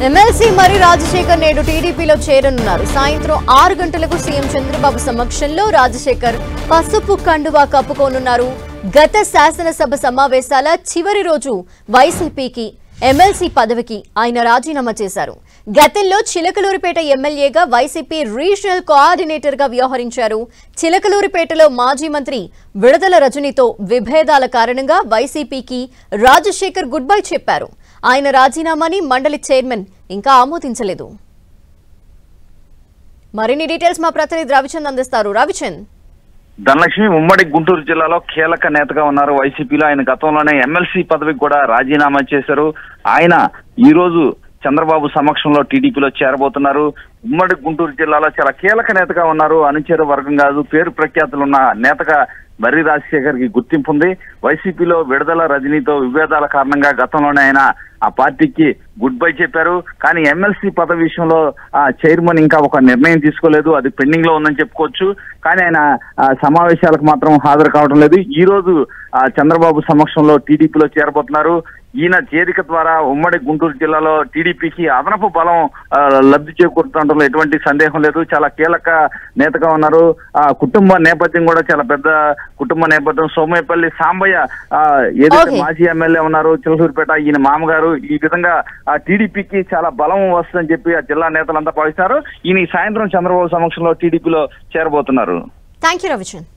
MLC మరి రాజశేఖర్ నేడు టీడీపీలో చేరనున్నారు. సాయంత్రం 6 గంటలకు సీఎం చంద్రబాబు సమక్షంలో రాజశేఖర్ పసుపు కండువా కప్పుకోనున్నారు. గత శాసనసభ సమావేశాల చివరి రోజు వైసీపీకి ఎమ్మెల్సీ పదవికి ఆయన రాజీనామా చేశారు. గతంలో చిలకలూరిపేట ఎమ్మెల్యేగా వైసీపీ రీజనల్ కోఆర్డినేటర్ గా వ్యవహరించారు. చిలకలూరిపేటలో మాజీ మంత్రి విడుదల రజనీతో విభేదాల కారణంగా వైసీపీకి రాజశేఖర్ గుడ్ బై చెప్పారు. ఆయన రాజీనామాని మండలి చైర్మన్ ఇంకా ఆమోదించలేదు. మరిన్ని డీటెయిల్స్ మా ప్రతినిధి రవిచంద్ అందిస్తారు. రవిచంద్, ధనలక్ష్మి ఉమ్మడి గుంటూరు జిల్లాలో కీలక నేతగా ఉన్నారు. వైసీపీలో ఆయన గతంలోనే ఎమ్మెల్సీ పదవికి కూడా రాజీనామా చేశారు. ఆయన ఈ రోజు చంద్రబాబు సమక్షంలో టీడీపీలో చేరబోతున్నారు. ఉమ్మడి గుంటూరు జిల్లాలో చాలా కీలక నేతగా ఉన్నారు. అనుచర వర్గం కాదు, పేరు ప్రఖ్యాతులున్న నేతగా మర్రి రాజశేఖర్ కి గుర్తింపు ఉంది. వైసీపీలో విడుదల రజనీతో విభేదాల కారణంగా గతంలోనే ఆయన ఆ పార్టీకి గుడ్ బై చెప్పారు. కానీ ఎమ్మెల్సీ పదవి విషయంలో చైర్మన్ ఇంకా ఒక నిర్ణయం తీసుకోలేదు. అది పెండింగ్ లో ఉందని చెప్పుకోవచ్చు. కానీ ఆయన సమావేశాలకు మాత్రం హాజరు కావడం లేదు. ఈ రోజు చంద్రబాబు సమక్షంలో టీడీపీలో చేరబోతున్నారు. ఈయన చేరిక ద్వారా ఉమ్మడి గుంటూరు జిల్లాలో టీడీపీకి అదనపు బలం లబ్ధి చేకూరుతుండటంలో ఎటువంటి సందేహం లేదు. చాలా కీలక నేతగా ఉన్నారు. కుటుంబ నేపథ్యం కూడా చాలా పెద్ద కుటుంబ నేపథ్యం. సోమేపల్లి సాంబయ్య ఏదైతే మాజీ ఎమ్మెల్యే ఉన్నారు చిలకలూరిపేట, ఈయన మామగారు. ఈ విధంగా టీడీపీకి చాలా బలం వస్తుందని చెప్పి ఆ జిల్లా నేతలంతా భావిస్తున్నారు. ఈయన సాయంత్రం చంద్రబాబు సమక్షంలో టీడీపీలో చేరబోతున్నారు. థాంక్యూ రవిచంద్.